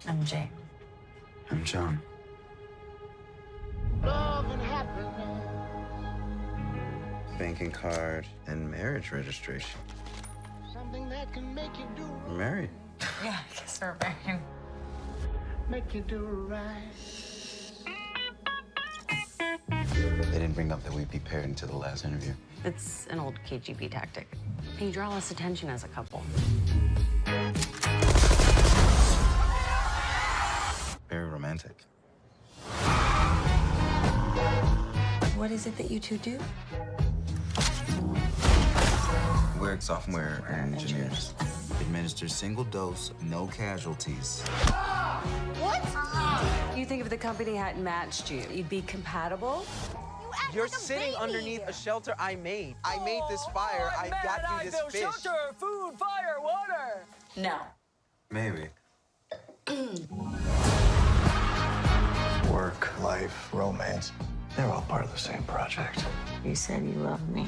I'm Jane. I'm John. Love and happiness. Banking card and marriage registration. Something that can make you do We're married. Yeah, I guess we're married. make you do right. They didn't bring up that we'd be paired until the last interview. It's an old KGB tactic. You draw less attention as a couple. Very romantic. What is it that you two do? We're software engineers. Administer single dose, no casualties. You think if the company hadn't matched you, you'd be compatible? You're sitting underneath a shelter I made. I made this fire. I got you this fish. Shelter, food, fire, water. No. Maybe. Work, life, romance, they're all part of the same project. You said you loved me.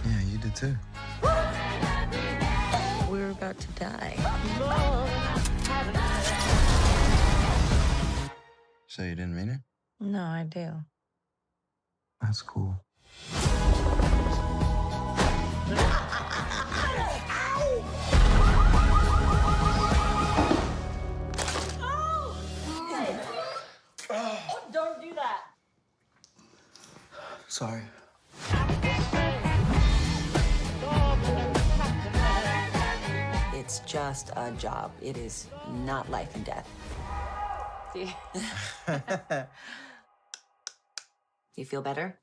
Yeah, you did too. We're about to die. So you didn't mean it? No, I do. That's cool. Don't do that. Sorry. It's just a job. It is not life and death. You feel better?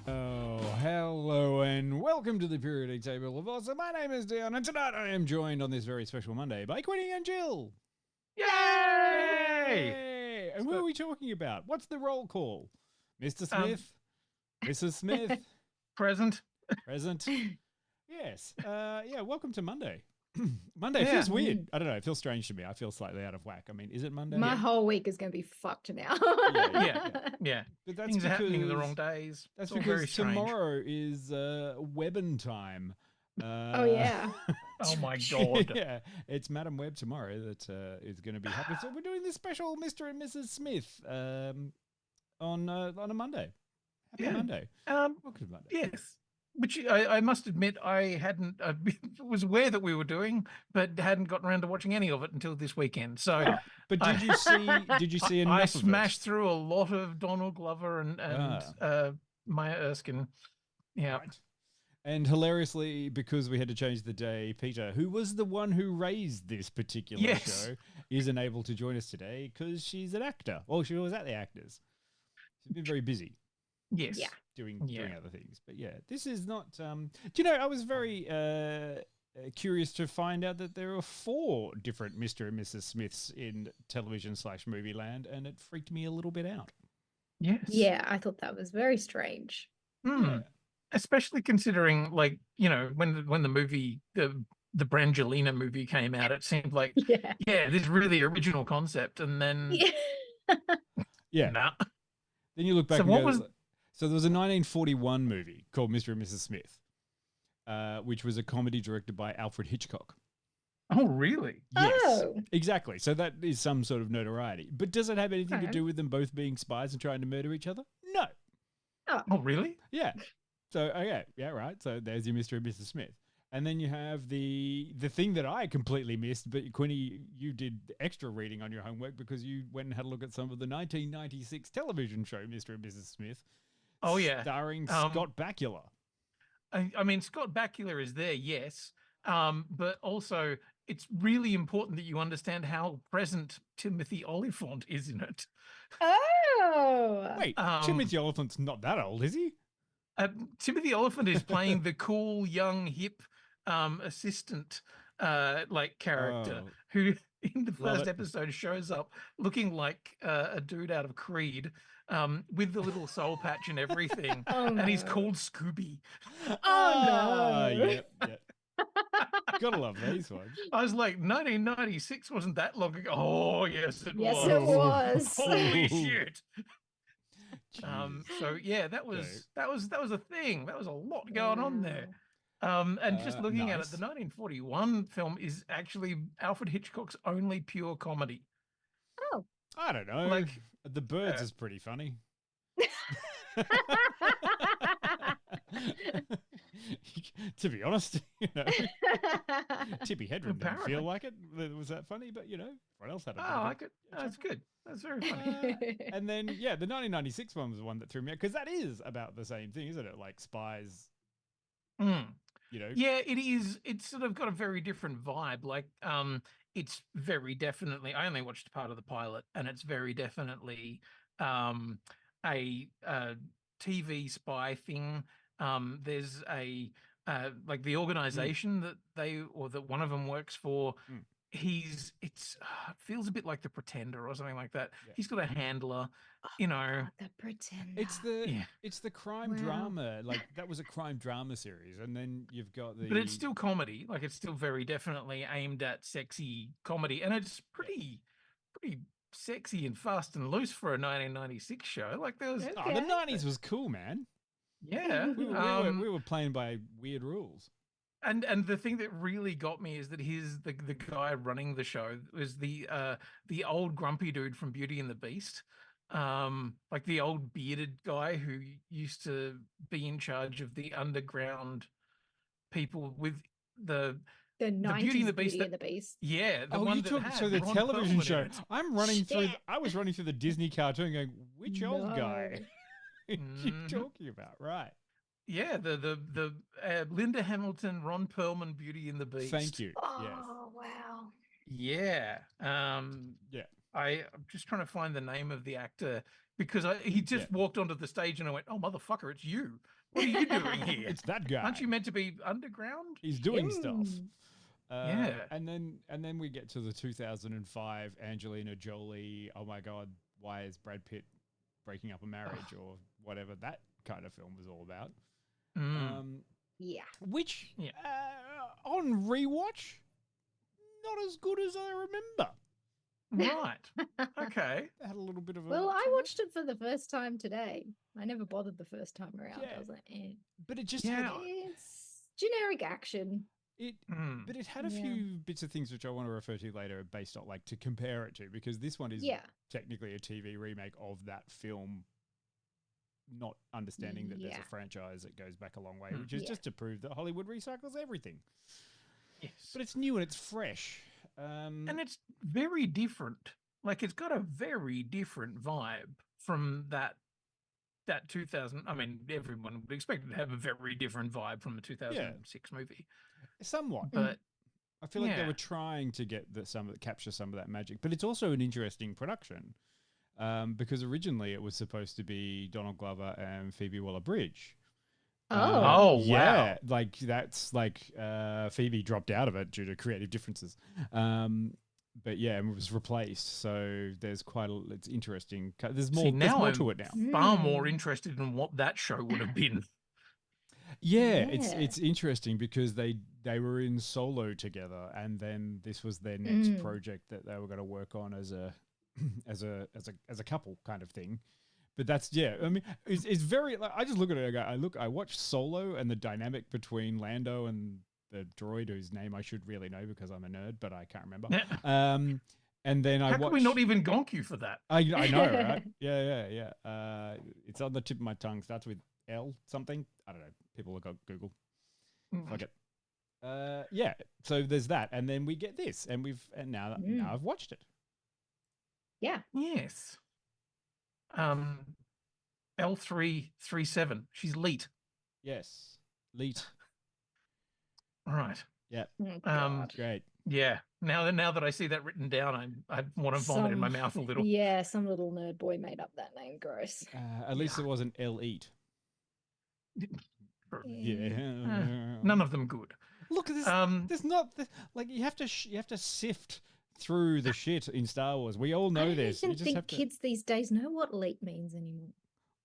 Oh, hello and welcome to the Periodic Table of Awesome. My name is Dion, and tonight I am joined on this very special Monday by Quinny and Jill. Yay! And what are we talking about? What's the roll call? Mr. Smith? Mrs. Smith? Present. Present? Yes. Yeah, welcome to Monday. Monday feels weird. I don't know. It feels strange to me. I feel slightly out of whack. I mean, is it Monday? My whole week is going to be fucked now. Yeah. But that's Things are happening in the because- wrong days. That's It's all very because strange. tomorrow is Webbin time. Oh, yeah. Oh my god. Yeah, it's Madam Web tomorrow that is going to be happening. So we're doing this special Mr. and Mrs. Smith on a Monday. Happy Yeah. Monday. Welcome to Monday. Yes. Which I must admit I hadn't was aware that we were doing, but hadn't gotten around to watching any of it until this weekend. So, But did you see enough I of smashed through a lot of Donald Glover and Maya Erskine. Yeah. Right. And hilariously, because we had to change the day, Peta, who was the one who raised this particular Yes. show, isn't able to join us today because she's an actor. Well, she was at the Actors. She's been very busy. Yes. Yeah. Doing Yeah. other things. But yeah, this is not. Do you know? I was very curious to find out that there are 4 different Mr. and Mrs. Smiths in television/movie land, and it freaked me a little bit out. Yes. Yeah, I thought that was very strange. Hmm. Yeah. Especially considering, like, you know, when the movie the Angelina movie came out, it seemed like Yeah. this really original concept, and then Yeah. Yeah. nah. Then you look back. So and what go, was- So there was a 1941 movie called Mr. and Mrs. Smith, which was a comedy directed by Alfred Hitchcock. Oh, really? Yes, Oh. exactly. So that is some sort of notoriety. But does it have anything to Okay. do with them both being spies and trying to murder each other? No. Oh, really? Yeah. So okay, yeah, right. So there's your Mr. and Mrs. Smith, and then you have the thing that I completely missed. But Quinny, you did extra reading on your homework because you went and had a look at some of the 1996 television show Mr. and Mrs. Smith. Oh, yeah. starring Scott Bakula. I mean, Scott Bakula is there, yes, but also it's really important that you understand how present Timothy Olyphant is in it. Oh. Wait, Timothy Olyphant's not that old, is he? Timothy Olyphant is playing the cool, young, hip assistant character Oh. who in the Love first it. episode shows up looking like a dude out of Creed with the little soul patch and everything. Oh, And he's no. called Scooby. Ah, no. Yep. Gotta love these ones. I was like, 1996 wasn't that long ago. Oh, yes, it Yes, was. it was. Holy shit. Jesus. So yeah, that was a thing. That was a lot going on there. And just looking at it, nice. the 1941 film is actually Alfred Hitchcock's only pure comedy. Oh. I don't know. Like, The Birds is pretty funny. To be honest, Tippi Hedren didn't Apparently. feel like it. Was that funny? But everyone else had a bit Oh, of I could. That's good. That's very funny. and then, the 1996 one was the one that threw me out because that is about the same thing, isn't it? Like spies, Mm. you know? Yeah, it is. It's sort of got a very different vibe. Like, it's very definitely. I only watched part of the pilot, and it's very definitely a TV spy thing. There's a like the organization that that one of them works for. Mm. It feels a bit like The Pretender or something like that. Yeah. He's got a handler, you know. The Pretender. It's the crime Wow. drama. Like that was a crime drama series, and then you've got the. But it's still comedy. Like it's still very definitely aimed at sexy comedy, and it's pretty sexy and fast and loose for a 1996 show. Like there was, Oh, the 90s was cool, man. yeah. We were playing by weird rules. And the thing that really got me is that he's the guy running the show was the old grumpy dude from Beauty and the Beast, like the old bearded guy who used to be in charge of the underground people with the Beauty and the Beast. Yeah, the one that had so the Ron television Perlman in show. it. I'm running through. I was running through the Disney cartoon, going, "Which old guy are you talking about?" Right. Yeah, the Linda Hamilton, Ron Perlman, Beauty and the Beast. Thank you. Oh, Yes. wow. Yeah. Yeah. I'm just trying to find the name of the actor because he just walked onto the stage and I went, "Oh, motherfucker, it's you. What are you doing here? It's that guy. Aren't you meant to be underground?" He's doing stuff. Yeah. And then we get to the 2005 Angelina Jolie. Oh my God, why is Brad Pitt breaking up a marriage or whatever that kind of film was all about? Yeah. Which on rewatch, not as good as I remember. Right. Okay. It had a little bit of a. Well, I watched it for the first time today. I never bothered the first time around. Yeah. I was like, eh. But it just Yeah. had, It's generic action. but it had a few bits of things which I want to refer to later, based on like to compare it to, because this one is technically a TV remake of that film. Not understanding that there's a franchise that goes back a long way, which is just to prove that Hollywood recycles everything. Yes. But it's new and it's fresh. And it's very different. Like it's got a very different vibe from that 2000. I mean, everyone would expect it to have a very different vibe from the 2006 movie. Somewhat, but I feel like they were trying to get capture some of that magic. But it's also an interesting production. Because originally it was supposed to be Donald Glover and Phoebe Waller-Bridge. Wow! Yeah, like that's like Phoebe dropped out of it due to creative differences. But yeah, it was replaced. So there's it's interesting. There's more. There's more to it now. Far more interested in what that show would have been. Yeah, it's interesting because they were in Solo together, and then this was their next project that they were going to work on as a couple kind of thing. But that's I mean it's very like, I just look at it, I watch Solo and the dynamic between Lando and the droid whose name I should really know because I'm a nerd, but I can't remember. And then How can we not even gonk you for that? I know, right? Yeah. It's on the tip of my tongue. Starts with L something. I don't know. People look up Google. Fuck it. Yeah. So there's that, and then we get this, and now I've watched it. Yeah. Yes. L337. She's Leet. Yes. Leet. Right. Yeah. Great. Yeah. Now that I see that written down, I want to vomit in my mouth a little. Yeah, some little nerd boy made up that name. Gross. At least it wasn't L-Eat. Yeah. None of them good. Look at this. There's not like you have to sift through the shit in Star Wars. We all know this. I don't think kids these days know what elite means anymore.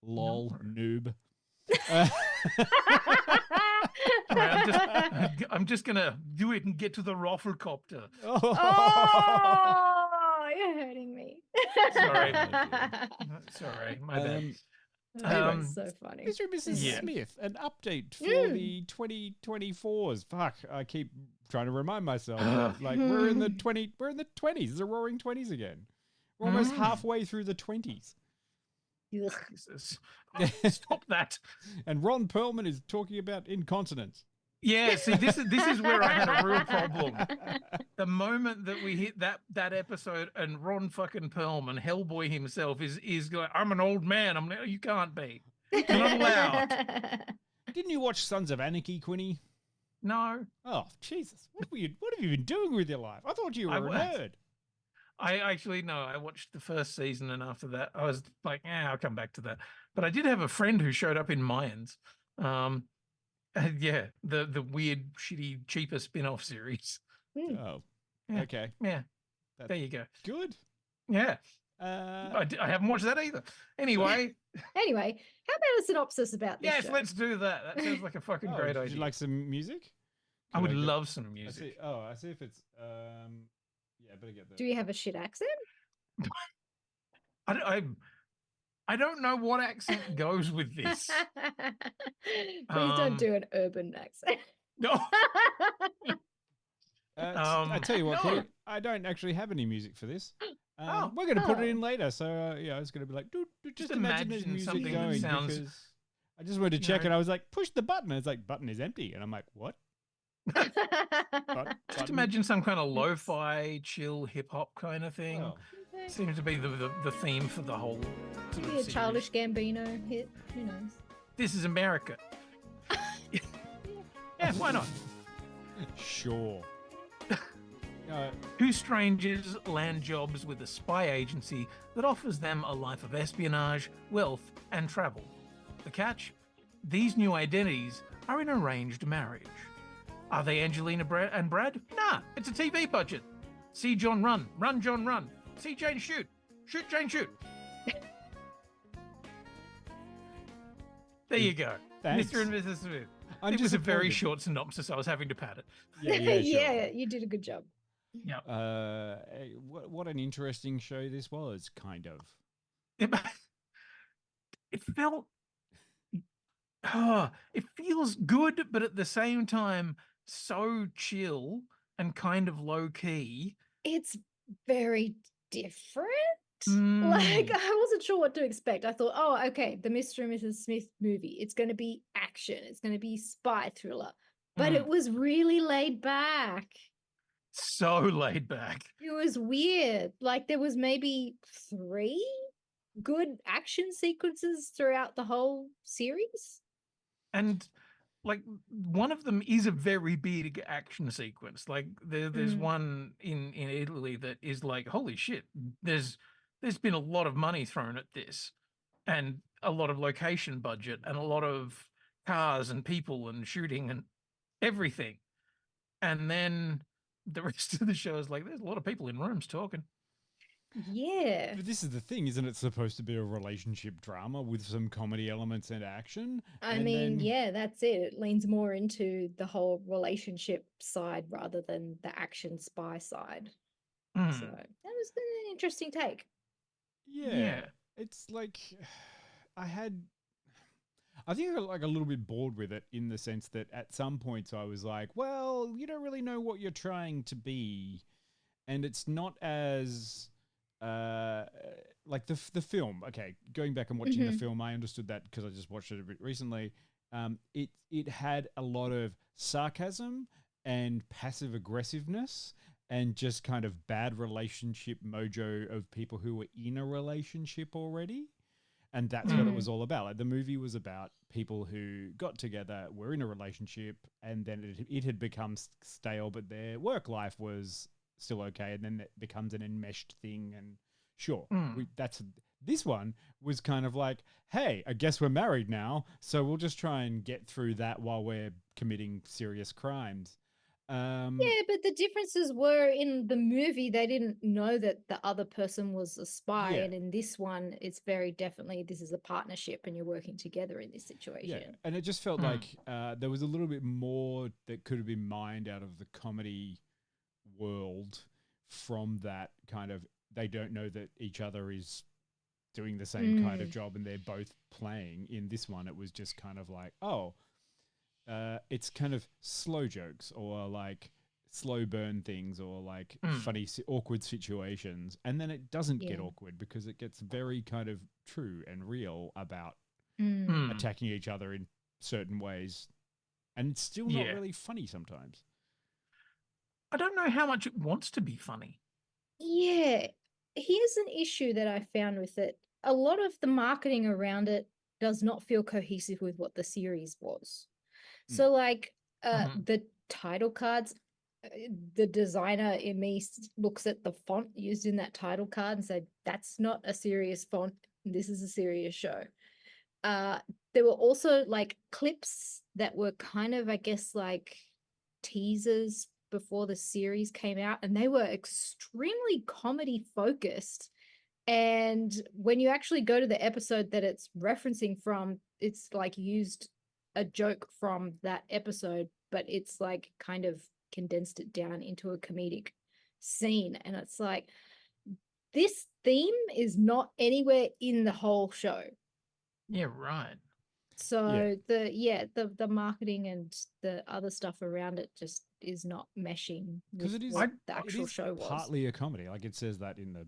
Lol, noob. I'm just gonna do it and get to the Rafflecopter. Oh, you're hurting me. Sorry. Sorry, my bad. That's so funny. Mr. and Mrs. Yeah. Smith, an update for the 2024s. Fuck, I keep trying to remind myself that, like, we're in the 20s. It's the roaring 20s again. We're almost halfway through the 20s. Ugh. Jesus. Stop that. And Ron Perlman is talking about incontinence. Yeah, see, this is where I had a real problem. The moment that we hit that episode and Ron fucking Perlman, Hellboy himself, is going, I'm an old man. You can't be. You're not allowed. Didn't you watch Sons of Anarchy, Quinny? No. Oh, Jesus. What have you been doing with your life? I thought you were a nerd. I actually, no, I watched the first season, and after that, I was like, I'll come back to that. But I did have a friend who showed up in Mayans. Yeah, the weird, shitty, cheaper spin-off series. Oh, Yeah. okay. Yeah, That's there you go. good. Yeah. I haven't watched that either. Anyway. Anyway, how about a synopsis about this Yes, show? let's do that. That sounds like a fucking great idea. Would you like some music? I would Could love some I music. see if it's yeah, I better get that. Do you have a shit accent? I don't know what accent goes with this. Please don't do an urban accent. No. I tell you what, no. Quinny, I don't actually have any music for this. We're going to put it in later, so yeah, it's going to be like, just imagine there's music something that going sounds, because I just wanted to check it. I was like, push the button. And it's like, button is empty, and I'm like, what? Just imagine some kind of lo-fi, chill, hip-hop kind of thing. Oh. Seems to be the theme for the whole sort Maybe of a series. Childish Gambino hit. Who knows? This is America. Yeah, why not? Sure. Two strangers land jobs with a spy agency that offers them a life of espionage, wealth, and travel. The catch? These new identities are in arranged marriage. Are they Angelina and Brad? Nah, it's a TV budget. See John run, run John run. See Jane shoot, shoot Jane shoot. There you go. Thanks. Mr. and Mrs. Smith. I'm It was a very disappointed. short synopsis. I was having to pad it. Yeah, sure. You did a good job. Yeah. What an interesting show this was, kind of. It felt it feels good, but at the same time so chill and kind of low key. It's very different. Like, I wasn't sure what to expect. I thought, oh, okay, the Mr. and Mrs. Smith movie. It's going to be action. It's going to be spy thriller. But it was really laid back. So laid back. It was weird. Like, there was maybe 3 good action sequences throughout the whole series. And like one of them is a very big action sequence. Like there's one in Italy that is like, holy shit, there's been a lot of money thrown at this and a lot of location budget and a lot of cars and people and shooting and everything. And then the rest of the show is like, there's a lot of people in rooms talking. Yeah. But this is the thing, isn't it? Supposed to be a relationship drama with some comedy elements and action. I mean, yeah, that's it. It leans more into the whole relationship side rather than the action spy side. So that was an interesting take. Yeah. It's like I think I got like a little bit bored with it in the sense that at some points I was like, well, you don't really know what you're trying to be. And it's not as like the film. Okay, going back and watching the film, I understood that because I just watched it a bit recently. It had a lot of sarcasm and passive aggressiveness and just kind of bad relationship mojo of people who were in a relationship already. And that's what it was all about. Like, the movie was about people who got together, were in a relationship, and then it had become stale, but their work life was still okay, and then it becomes an enmeshed thing. And sure, this one was kind of like, hey, I guess we're married now, so we'll just try and get through that while we're committing serious crimes. Yeah, but the differences were in the movie, they didn't know that the other person was a spy. Yeah. And in this one, it's very definitely this is a partnership and you're working together in this situation. Yeah, and it just felt like there was a little bit more that could have been mined out of the comedy world from that kind of, they don't know that each other is doing the same kind of job and they're both playing. In this one, it was just kind of like, it's kind of slow jokes or like slow burn things or like funny, awkward situations. And then it doesn't get awkward because it gets very kind of true and real about attacking each other in certain ways. And it's still not really funny sometimes. I don't know how much it wants to be funny. Yeah. Here's an issue that I found with it. A lot of the marketing around it does not feel cohesive with what the series was. So, like, the title cards, the designer in me looks at the font used in that title card and said, that's not a serious font. This is a serious show. There were also, like, clips that were kind of, I guess, like teasers before the series came out, and they were extremely comedy focused. And when you actually go to the episode that it's referencing from, it's like used a joke from that episode, but it's like kind of condensed it down into a comedic scene. And it's like, this theme is not anywhere in the whole show. Yeah, right. So the marketing and the other stuff around it just is not meshing with what the actual show was. Partly a comedy, like it says that in the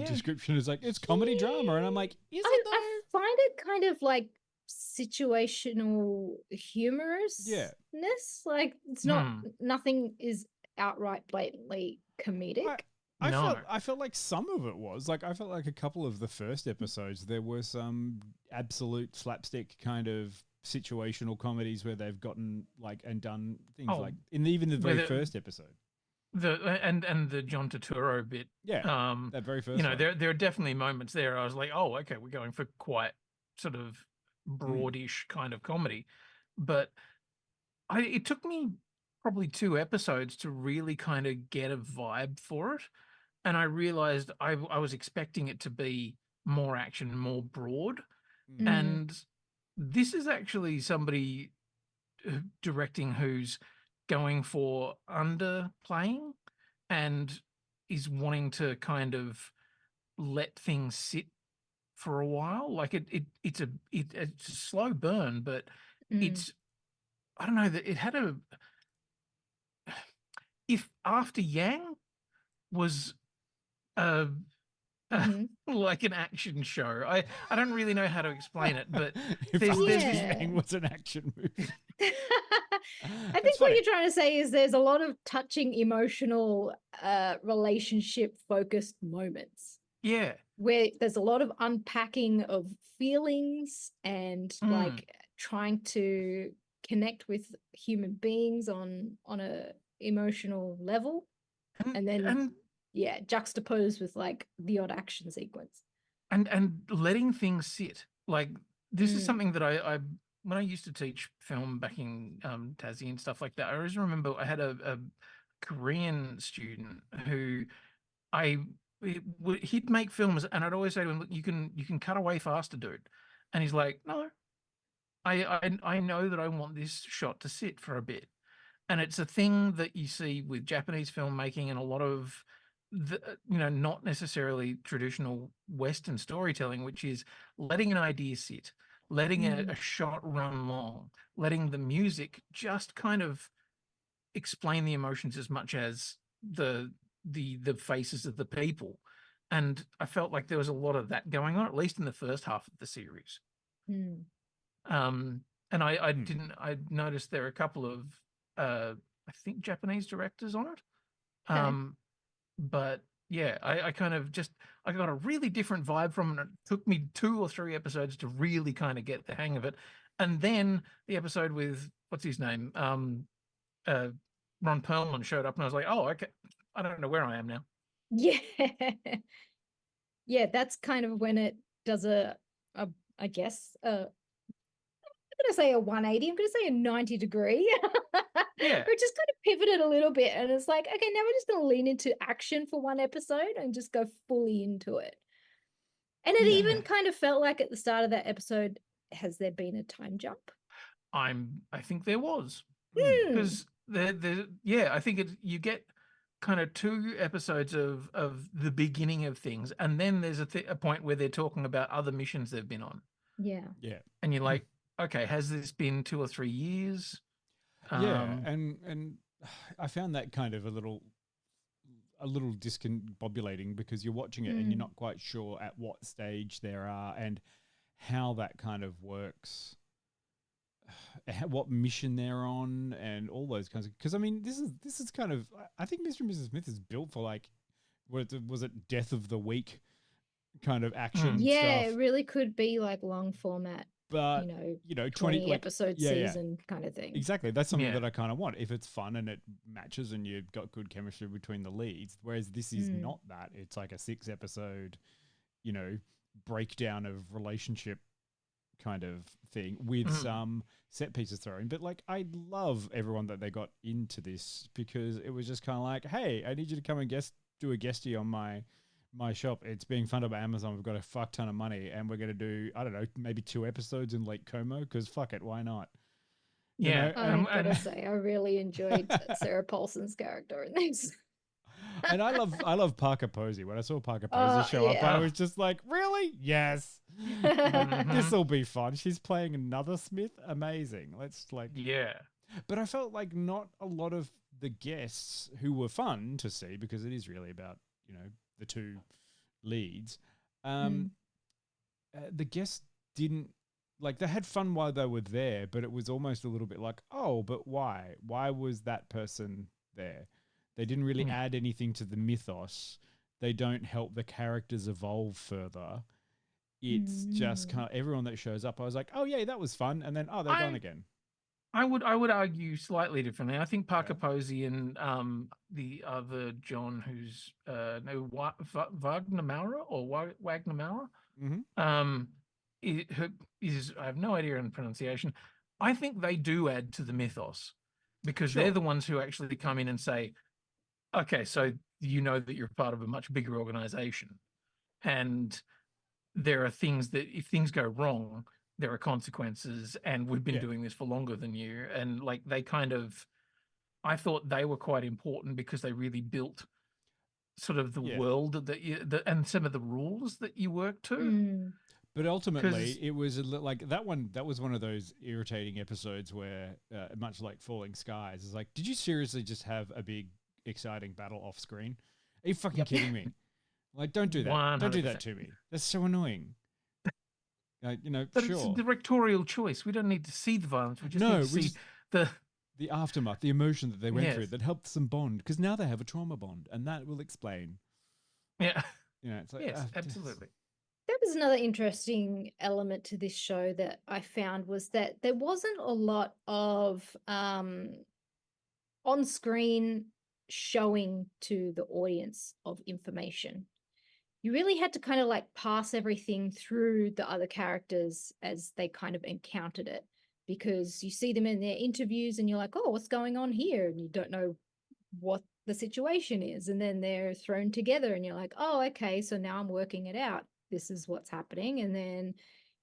description. It's like it's comedy drama, and I'm like, is it though? I find it kind of like situational humorousness. Like it's not nothing is outright blatantly comedic. I felt like some of it was like I felt like a couple of the first episodes there were some absolute slapstick kind of situational comedies where they've gotten like and done things like in even the very first episode. And the John Turturro bit. Yeah. That very first. You know, there are definitely moments there. I was like, oh, okay, we're going for quite sort of broadish kind of comedy, but it took me probably 2 episodes to really kind of get a vibe for it. And I realized I was expecting it to be more action, more broad. And this is actually somebody directing who's going for underplaying and is wanting to kind of let things sit for a while. Like it's a slow burn, but it's, I don't know, that it had a, if After Yang was like an action show. I don't really know how to explain it, but if Yang was an action movie. I think what you're trying to say is there's a lot of touching, emotional, relationship-focused moments. Yeah. Where there's a lot of unpacking of feelings and like trying to connect with human beings on a emotional level. And then juxtaposed with like the odd action sequence. And letting things sit. Like this is something that I when I used to teach film back in Tassie and stuff like that, I always remember I had a Korean student who he'd make films and I'd always say to him, look, you can cut away faster, dude. And he's like, no, I know that I want this shot to sit for a bit. And it's a thing that you see with Japanese filmmaking and a lot of not necessarily traditional Western storytelling, which is letting an idea sit, letting a shot run long, letting the music just kind of explain the emotions as much as the faces of the people. And I felt like there was a lot of that going on, at least in the first half of the series. And I noticed there are a couple of I think Japanese directors on it. But yeah, I kind of I got a really different vibe from it. It took me 2 or 3 episodes to really kind of get the hang of it. And then the episode with, what's his name? Ron Perlman showed up and I was like, oh, okay. I don't know where I am now. Yeah. Yeah, that's kind of when it does I guess, I'm going to say a 180. I'm going to say a 90-degree. Yeah. We just kind of pivoted a little bit. And it's like, okay, now we're just going to lean into action for one episode and just go fully into it. And it even kind of felt like at the start of that episode, has there been a time jump? I think there was. Because I think you get kind of 2 episodes of the beginning of things, and then there's a point where they're talking about other missions they've been on, Yeah. Yeah. and you're like, okay, has this been 2 or 3 years? Yeah, and I found that kind of a little discombobulating because you're watching it and you're not quite sure at what stage there are and how that kind of works, what mission they're on, and all those kinds of. Because I mean, this is kind of. I think Mr. and Mrs. Smith is built for like, was it Death of the Week kind of action Yeah, stuff? it really could be like long format, But 20 episode season kind of thing. Exactly. That's something that I kind of want. If it's fun and it matches and you've got good chemistry between the leads, whereas this is not that. It's like a 6 episode, breakdown of relationship kind of thing with some set pieces thrown. But like, I love everyone that they got into this because it was just kind of like, hey, I need you to come and do a guestie on my shop. It's being funded by Amazon. We've got a fuck ton of money and we're going to do, I don't know, maybe 2 episodes in Lake Como because fuck it, why not? Yeah. I gotta say, I really enjoyed Sarah Paulson's character in this. And I love Parker Posey. When I saw Parker Posey show up, I was just like, really? Yes. This will be fun. She's playing another Smith. Amazing. Let's like. Yeah. But I felt like not a lot of the guests who were fun to see because it is really about, the 2 leads. The guests didn't like, they had fun while they were there, but it was almost a little bit like, oh, but why? Why was that person there? They didn't really add anything to the mythos. They don't help the characters evolve further. It's just kind of everyone that shows up. I was like, oh yeah, that was fun, and then they're gone again. I would argue slightly differently. I think Parker Posey and the other John, who's Wagner Maurer or Wagner Maurer, is I have no idea on the pronunciation. I think they do add to the mythos because they're the ones who actually come in and say, okay, so you know that you're part of a much bigger organization, and there are things that if things go wrong, there are consequences, and we've been doing this for longer than you. And like they kind of, I thought they were quite important because they really built sort of the world that and some of the rules that you work to. But ultimately, it was like that one. That was one of those irritating episodes where, much like Falling Skies, is like, did you seriously just have a big, exciting battle off screen? Are you fucking kidding me? Like, don't do that. 100%. Don't do that to me. That's so annoying. But it's a directorial choice. We don't need to see the violence. We just need to see the aftermath, the emotion that they went through that helped them bond. Because now they have a trauma bond, and that will explain. Yeah. It's like, yes, absolutely. That was another interesting element to this show that I found was that there wasn't a lot of on-screen showing to the audience of information. You really had to kind of like pass everything through the other characters as they kind of encountered it, because you see them in their interviews and you're like, oh, what's going on here? And you don't know what the situation is. And then they're thrown together and you're like, oh, okay, so now I'm working it out. This is what's happening. And then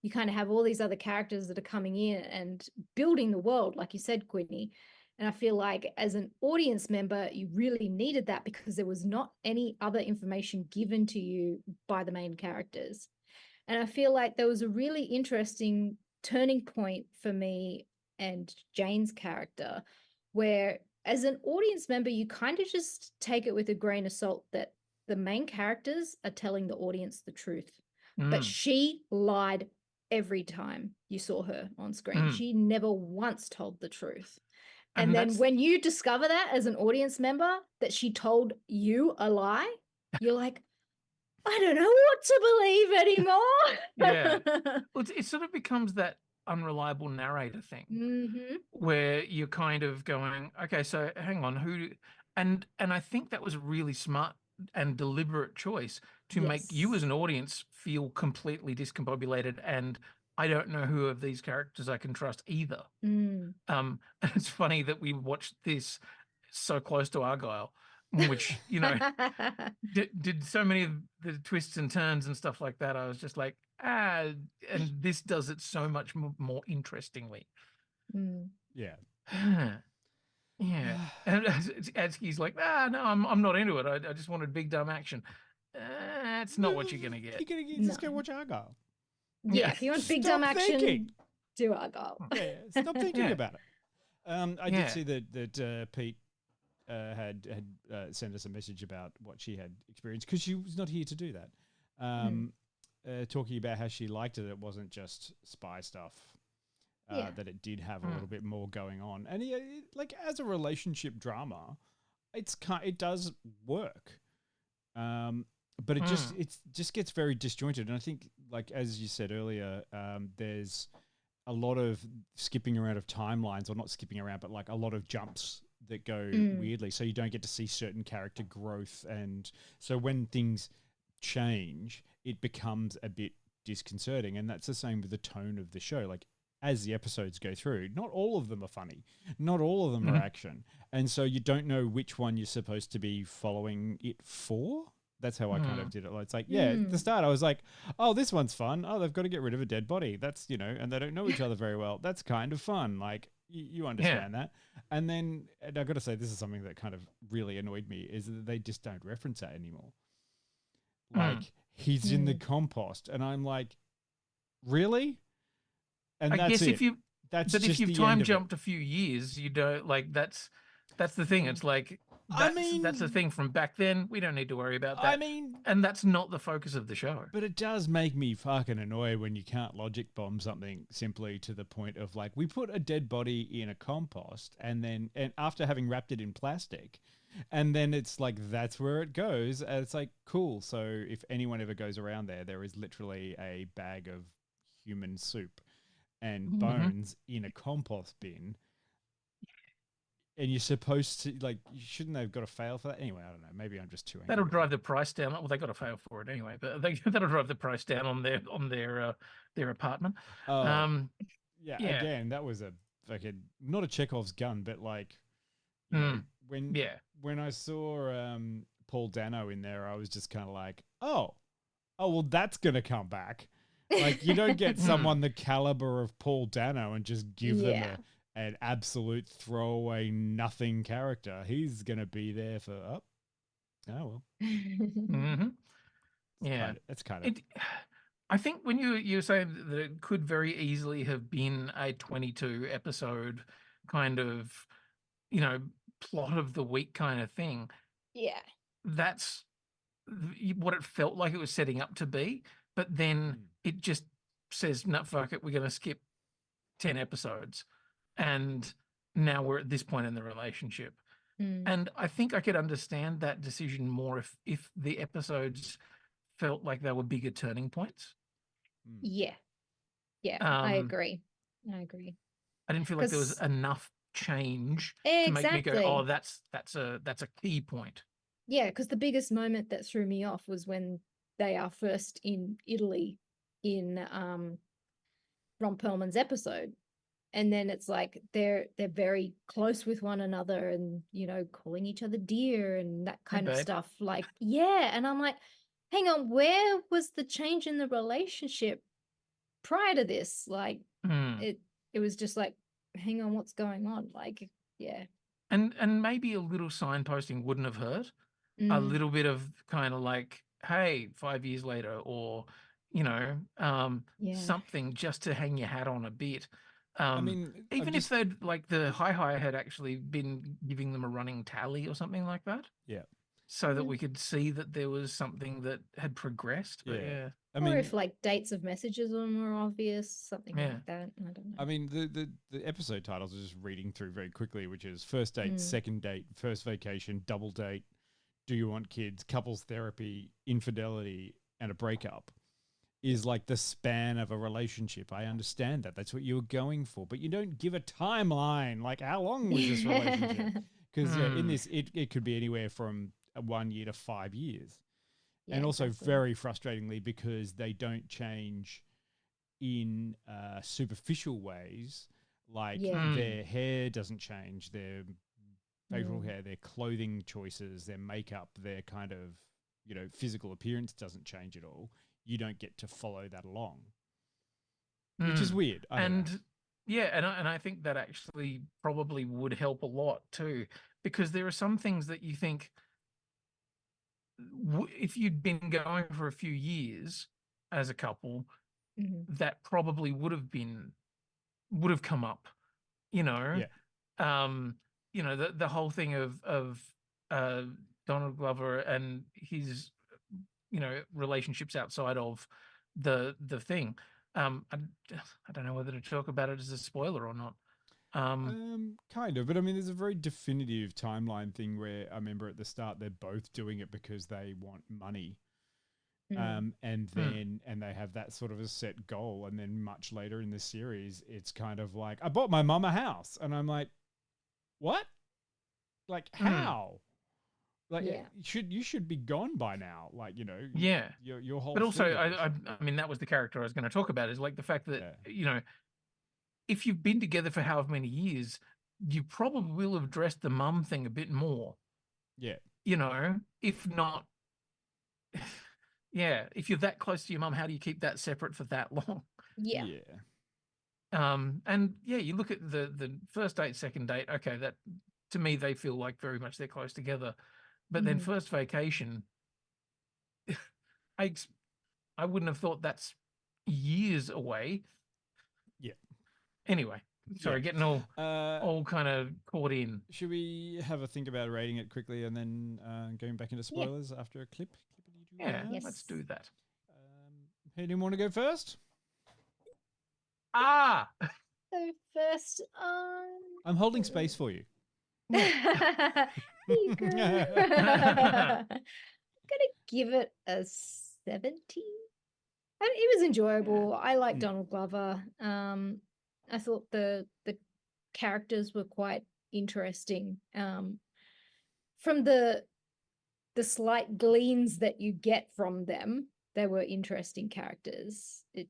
you kind of have all these other characters that are coming in and building the world, like you said, Quinny. And I feel like as an audience member, you really needed that because there was not any other information given to you by the main characters. And I feel like there was a really interesting turning point for me and Jane's character, where as an audience member, you kind of just take it with a grain of salt that the main characters are telling the audience the truth. But she lied every time you saw her on screen. She never once told the truth. And then when you discover that as an audience member, that she told you a lie, you're like, I don't know what to believe anymore. Well, it sort of becomes that unreliable narrator thing where you're kind of going, okay, so hang on, and I think that was a really smart and deliberate choice to make you as an audience feel completely discombobulated and I don't know who of these characters I can trust either. And it's funny that we watched this so close to Argyle, which, did so many of the twists and turns and stuff like that. I was just like, and this does it so much more interestingly. Yeah. Yeah, and Adski's like, no, I'm not into it. I just wanted big dumb action. That's not what you're gonna get. You're gonna No. just go watch Argyle. Yeah, if you want big dumb Stop action, thinking. do Argyle. Yeah, stop thinking Yeah. about it. I Yeah. did see that Pete had sent us a message about what she had experienced because she was not here to do that. Talking about how she liked it. It wasn't just spy stuff. Yeah. That it did have a little bit more going on, and like as a relationship drama, it does work, but it just gets very disjointed. And I think, like as you said earlier, there's a lot of skipping around of timelines, or not skipping around, but like a lot of jumps that go weirdly, so you don't get to see certain character growth, and so when things change, it becomes a bit disconcerting. And that's the same with the tone of the show. Like as the episodes go through, not all of them are funny, not all of them are action, and so you don't know which one you're supposed to be following it for. That's how I kind of did it. It's like, at the start I was like, oh, this one's fun. Oh, they've got to get rid of a dead body. That's, and they don't know each other very well. That's kind of fun. Like you understand that. And then, and I've got to say, this is something that kind of really annoyed me, is that they just don't reference that anymore. Like he's in the compost, and I'm like, really? And I that's guess it. if you've time jumped a few years, you don't like that's the thing. It's like that's the thing from back then. We don't need to worry about that. I mean, and that's not the focus of the show. But it does make me fucking annoyed when you can't logic bomb something simply to the point of like, we put a dead body in a compost and after having wrapped it in plastic, and then it's like, that's where it goes. And it's like, cool. So if anyone ever goes around there is literally a bag of human soup and bones in a compost bin. And you're supposed to, like, shouldn't they have got to fail for that? Anyway, I don't know. Maybe I'm just too angry. That'll drive the price down. Well, they got to fail for it anyway, but that'll drive the price down on their apartment. Yeah. Again, that was a fucking, not a Chekhov's gun, but like, when I saw Paul Dano in there, I was just kind of like, oh, well, that's gonna come back. Like, you don't get someone the caliber of Paul Dano and just give them an absolute throwaway nothing character. He's gonna be there for well. Yeah, it's kind of. I think when you're saying that it could very easily have been a 22 episode kind of, plot of the week kind of thing. Yeah, that's what it felt like it was setting up to be. But then it just says, no, fuck it, we're going to skip 10 episodes. And now we're at this point in the relationship. And I think I could understand that decision more if the episodes felt like they were bigger turning points. Yeah. I agree. I didn't feel like there was enough change to make me go, oh, that's a key point. Yeah, because the biggest moment that threw me off was when they are first in Italy in Ron Perlman's episode. And then it's like they're very close with one another and, calling each other dear and that kind of stuff. Like, yeah. And I'm like, hang on, where was the change in the relationship prior to this? Like, it was just like, hang on, what's going on? Like, yeah. And maybe a little signposting wouldn't have hurt. A little bit of kind of like, hey, 5 years later, or, something just to hang your hat on a bit. I mean, even if they'd like the Hi had actually been giving them a running tally or something like that. Yeah. So that we could see that there was something that had progressed. But yeah. Or if like dates of messages were more obvious, something like that. I don't know. I mean, the episode titles are just reading through very quickly, which is first date, second date, first vacation, double date, do you want kids, couples therapy, infidelity, and a breakup. Is like the span of a relationship. I understand that. That's what you were going for. But you don't give a timeline. Like, how long was this relationship? Because in this, it could be anywhere from 1 year to 5 years. Yeah, and also very frustratingly, because they don't change in superficial ways. Like their hair doesn't change, their facial hair, their clothing choices, their makeup, their kind of, physical appearance doesn't change at all. You don't get to follow that along, which is weird. Yeah, and I think that actually probably would help a lot too, because there are some things that you think if you'd been going for a few years as a couple, that probably would have come up, you know. Yeah. The whole thing of uh Donald Glover and his relationships outside of the thing. I don't know whether to talk about it as a spoiler or not. Kind of, but I mean, there's a very definitive timeline thing where I remember at the start they're both doing it because they want money, and they have that sort of a set goal, and then much later in the series, it's kind of like I bought my mum a house, and I'm like, what? Like how? Like you should be gone by now. Like Yeah. your whole. But also, thing I mean, that was the character I was going to talk about. Is like the fact that if you've been together for however many years, you probably will have addressed the mum thing a bit more. Yeah. If not, yeah, if you're that close to your mum, how do you keep that separate for that long? Yeah. And yeah, you look at the first date, second date. Okay, that to me they feel like very much they're close together, but then first vacation, I wouldn't have thought that's years away. Yeah. Anyway, sorry, getting all kind of caught in. Should we have a think about rating it quickly and then going back into spoilers after a clip? Yeah, let's do that. Who do you want to go first? So first, I'm holding space for you. Here you go. I'm gonna give it a 70. And it was enjoyable. I like Donald Glover. I thought the characters were quite interesting. From the slight gleans that you get from them, they were interesting characters. It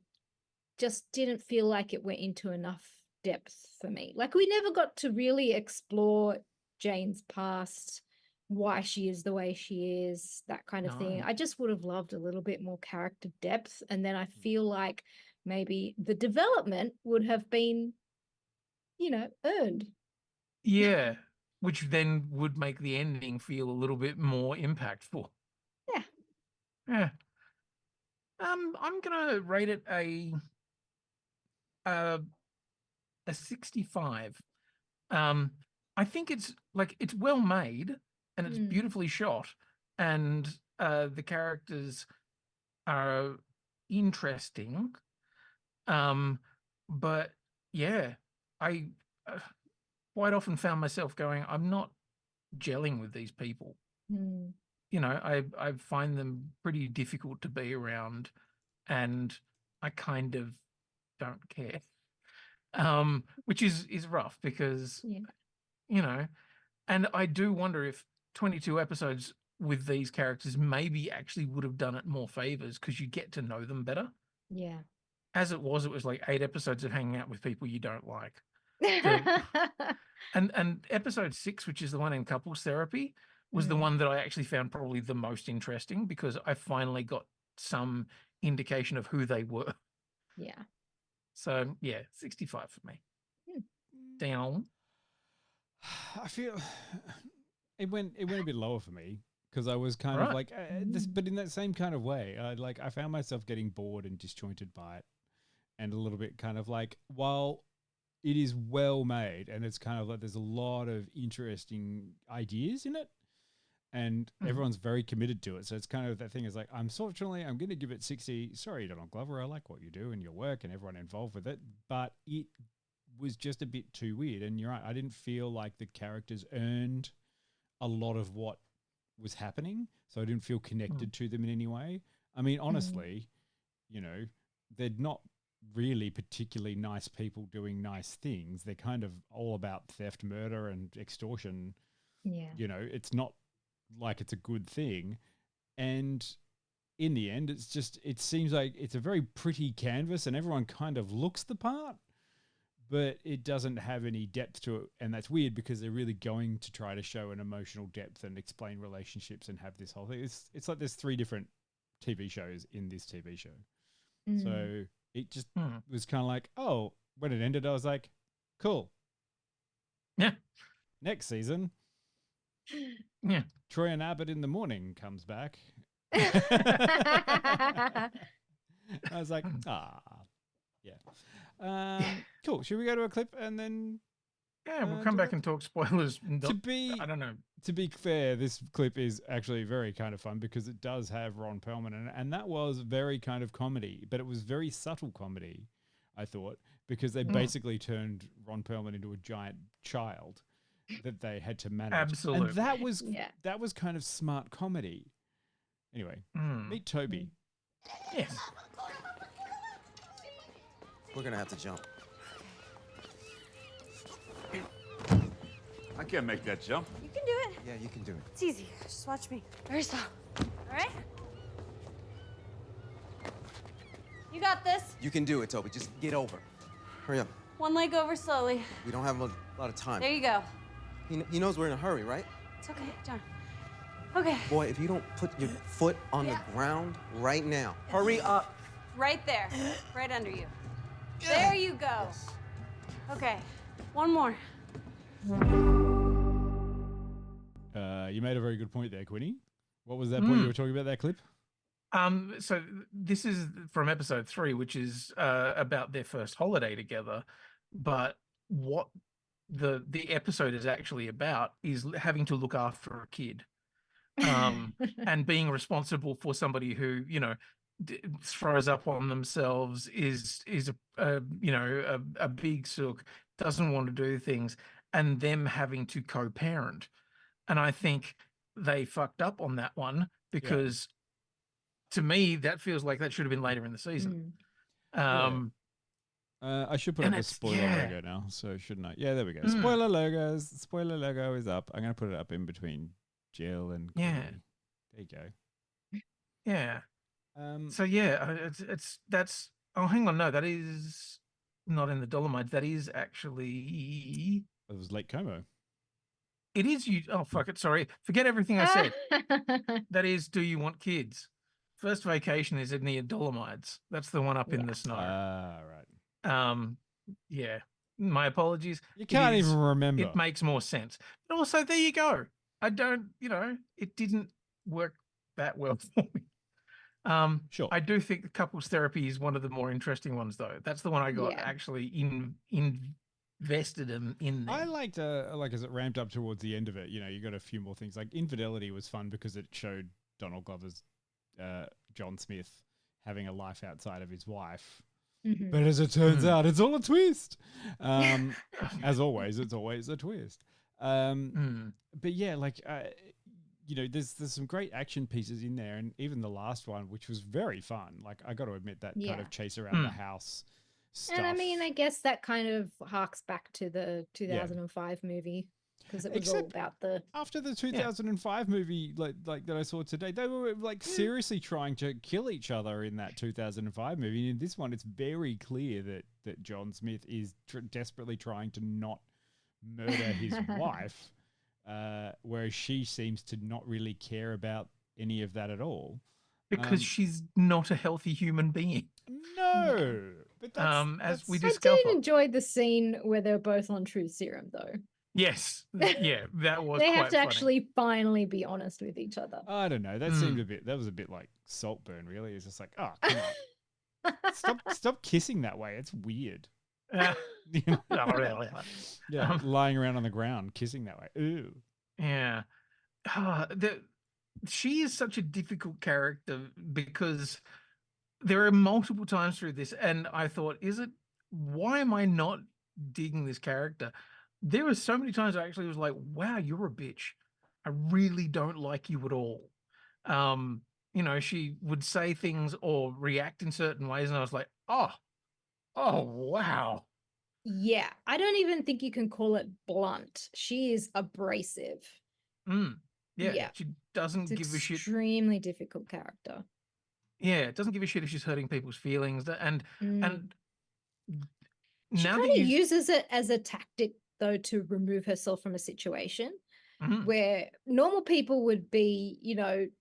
just didn't feel like it went into enough depth for me. Like we never got to really explore Jane's past, why she is the way she is, that kind of thing. I just would have loved a little bit more character depth. And then I feel like maybe the development would have been, earned. Yeah, which then would make the ending feel a little bit more impactful. Yeah. I'm gonna rate it a 65. I think it's well made and it's beautifully shot, and the characters are interesting. But yeah, I quite often found myself going, I'm not gelling with these people. I find them pretty difficult to be around, and I kind of don't care. Which is rough because and I do wonder if 22 episodes with these characters maybe actually would have done it more favors because you get to know them better. Yeah. As it was like 8 episodes of hanging out with people you don't like. And episode 6, which is the one in couples therapy, was the one that I actually found probably the most interesting because I finally got some indication of who they were. Yeah. So yeah, 65 for me. Down. I feel it went a bit lower for me because I was kind of like this, but in that same kind of way. I found myself getting bored and disjointed by it, and a little bit kind of like while it is well made and it's kind of like there's a lot of interesting ideas in it, and everyone's very committed to it. So it's kind of that thing is like, I'm going to give it 60. Sorry, Donald Glover, I like what you do and your work and everyone involved with it, but it was just a bit too weird. And you're right, I didn't feel like the characters earned a lot of what was happening, so I didn't feel connected to them in any way. I mean, honestly, they're not really particularly nice people doing nice things. They're kind of all about theft, murder, and extortion. Yeah. It's not like it's a good thing. And in the end, it seems like it's a very pretty canvas and everyone kind of looks the part, but it doesn't have any depth to it. And that's weird because they're really going to try to show an emotional depth and explain relationships and have this whole thing. It's like there's 3 different TV shows in this TV show. So it just was kind of like, oh, when it ended, I was like, cool. Yeah. Next season, Yeah. Troy and Abbott in the morning comes back. I was like, yeah. Cool. Should we go to a clip and then? Yeah, we'll come back and talk spoilers. I don't know. To be fair, this clip is actually very kind of fun because it does have Ron Perlman in it, and that was very kind of comedy, but it was very subtle comedy, I thought, because they basically turned Ron Perlman into a giant child that they had to manage. Absolutely. And that was kind of smart comedy. Anyway, meet Toby. Yes. We're gonna have to jump. I can't make that jump. You can do it. Yeah, you can do it. It's easy. Just watch me. Very slow. All right? You got this. You can do it, Toby. Just get over. Hurry up. One leg over slowly. We don't have a lot of time. There you go. He knows we're in a hurry, right? It's okay, John. Okay. Boy, if you don't put your foot on the ground right now, hurry up. Right there. Right under you. There you go. Okay. One more. You made a very good point there, Quinny. What was that point you were talking about, that clip? So this is from episode 3, which is about their first holiday together. But what the episode is actually about is having to look after a kid, and being responsible for somebody who, you know, throws up on themselves, is a big sook, doesn't want to do things, and them having to co-parent. And I think they fucked up on that one because to me, that feels like that should have been later in the season. I should put up a spoiler logo now, so shouldn't I? Yeah, there we go. Spoiler logos. Spoiler logo is up. I'm going to put it up in between Jill and Quinny. There you go. Yeah. That's. Oh, hang on. No, that is not in the Dolomites. That is actually. It was Lake Como. It is you. Oh, fuck it. Sorry. Forget everything I said. That is Do You Want Kids? First Vacation is in the Dolomites. That's the one up in the snow. Right. Yeah. My apologies. You can't even remember. It makes more sense. But also, there you go. I don't, it didn't work that well for me. Sure. I do think the couples therapy is one of the more interesting ones, though. That's the one I got actually invested in there. I liked, as it ramped up towards the end of it, you got a few more things. Like Infidelity was fun because it showed Donald Glover's John Smith having a life outside of his wife. Mm-hmm. But as it turns out, it's all a twist. As always, it's always a twist. But yeah, there's some great action pieces in there, and even the last one, which was very fun. Like, I got to admit, that kind of chase around the house stuff. And I mean, I guess that kind of harks back to the 2005 movie, because it was all about the... After the 2005 movie, like that I saw today, they were seriously trying to kill each other in that 2005 movie. And in this one, it's very clear that John Smith is desperately trying to not murder his wife, whereas she seems to not really care about any of that at all. Because she's not a healthy human being. No. But as we discovered. I did enjoy the scene where they're both on truth serum, though. Yes. Yeah, that was They quite have to funny. actually finally be honest with each other. I don't know. That seemed that was a bit like Saltburn, really. It's just like, oh, come on. Stop kissing that way. It's weird. Yeah, lying around on the ground, kissing that way. Ooh. Yeah. She is such a difficult character because there are multiple times through this, and I thought, why am I not digging this character? There were so many times I actually was like, wow, you're a bitch. I really don't like you at all. She would say things or react in certain ways, and I was like, oh, wow. Yeah, I don't even think you can call it blunt. She is abrasive. Yeah, she doesn't give a shit. Extremely difficult character. Yeah, it doesn't give a shit if she's hurting people's feelings. And she now kind that of uses it as a tactic, though, to remove herself from a situation where normal people would be,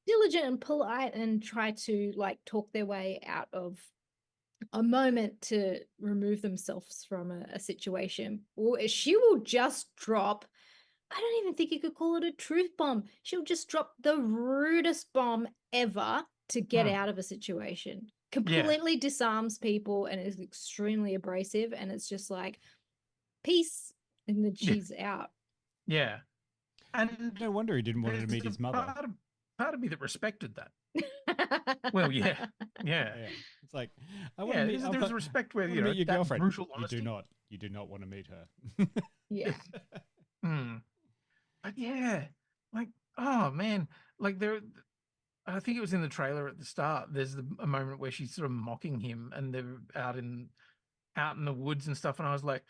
diligent and polite and try to talk their way out of a moment to remove themselves from a situation, she will just drop. I don't even think you could call it a truth bomb. She'll just drop the rudest bomb ever to get out of a situation. Completely disarms people and is extremely abrasive. And it's just like, peace. And then she's out. Yeah. And no wonder he didn't want her to meet his mother. Part of me that respected that. Well, yeah. It's like, I want to meet. There's a respect where, meet your girlfriend. Brutal honesty. You do not want to meet her. Yeah. But yeah, like, oh man, like I think it was in the trailer at the start. There's a moment where she's sort of mocking him, and they're out in the woods and stuff. And I was like,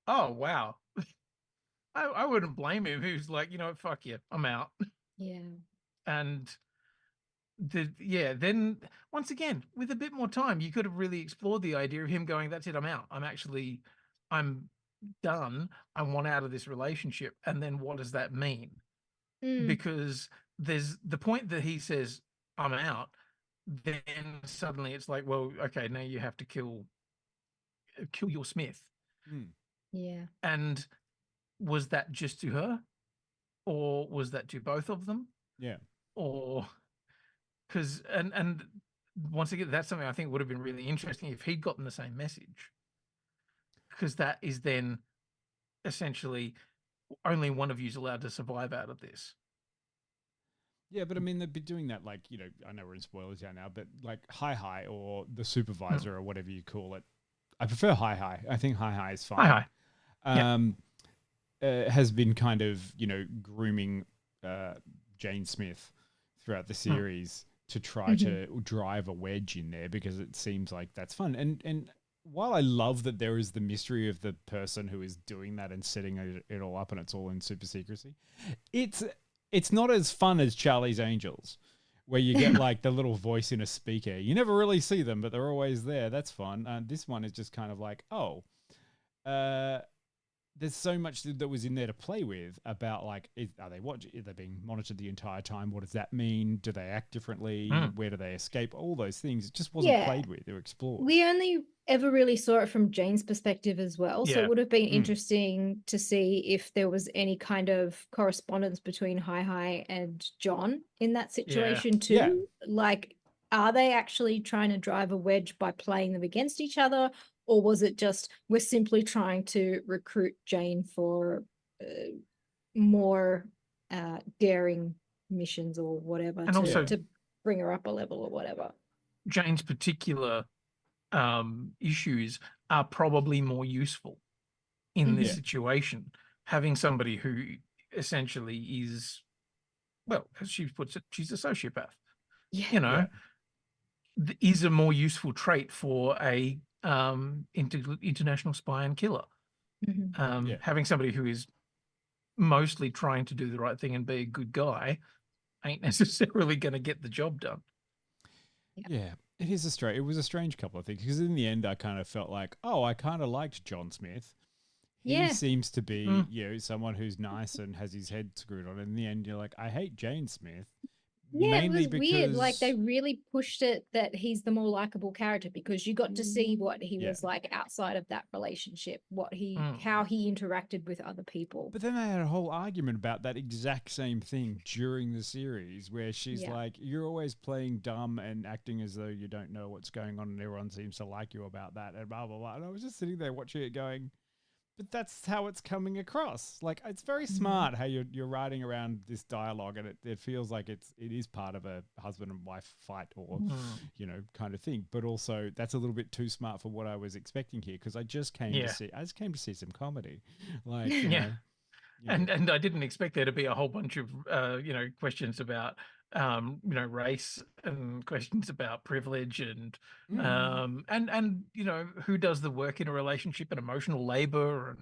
oh wow, I wouldn't blame him. He was like, you know, fuck you, I'm out. Yeah. And then once again, with a bit more time, you could have really explored the idea of him going, that's it, I'm out. I'm done. I want out of this relationship. And then what does that mean? Because there's the point that he says, I'm out. Then suddenly it's like, well, okay, now you have to kill your Smith. Yeah. And was that just to her? Or was that to both of them? Yeah. Or because and once again, that's something I think would have been really interesting if he'd gotten the same message. Because that is then essentially only one of you's allowed to survive out of this. Yeah, but I mean, they'd be doing that, like, you know, I know we're in spoilers now, but like Hi or the supervisor or whatever you call it. I prefer Hi. I think Hi is fine. Hi. Has been kind of, you know, grooming Jane Smith throughout the series to try to drive a wedge in there because it seems like that's fun. And while I love that there is the mystery of the person who is doing that and setting it all up and it's all in super secrecy, it's not as fun as Charlie's Angels, where you get like the little voice in a speaker. You never really see them, but they're always there. That's fun. This one is just kind of like, there's so much that was in there to play with about like, are they being monitored the entire time? What does that mean? Do they act differently? Where do they escape? All those things. It just wasn't played with or explored. We only ever really saw it from Jane's perspective as well. So it would have been interesting to see if there was any kind of correspondence between Hi and John in that situation too. Yeah. Like, are they actually trying to drive a wedge by playing them against each other? Or was it just, we're simply trying to recruit Jane for more daring missions or whatever, and also to bring her up a level or whatever? Jane's particular issues are probably more useful in this situation. Having somebody who essentially is, well, as she puts it, she's a sociopath. You know, is a more useful trait for a international spy and killer. Having somebody who is mostly trying to do the right thing and be a good guy ain't necessarily going to get the job done. Yeah, it was a strange couple of things because in the end I kind of felt like, I kind of liked John Smith. He seems to be, you know, someone who's nice and has his head screwed on. And in the end, you're like, I hate Jane Smith. Yeah, it was weird. Like, they really pushed it that he's the more likable character because you got to see what he was like outside of that relationship, how he interacted with other people. But then they had a whole argument about that exact same thing during the series where she's like, you're always playing dumb and acting as though you don't know what's going on and everyone seems to like you about that and blah, blah, blah. And I was just sitting there watching it going, but that's how it's coming across. Like, it's very smart how you're writing around this dialogue, and it feels like it is part of a husband and wife fight or you know, kind of thing. But also, that's a little bit too smart for what I was expecting here because I just came to see some comedy, like you know. And I didn't expect there to be a whole bunch of you know, questions about you know, race and questions about privilege and you know, who does the work in a relationship and emotional labor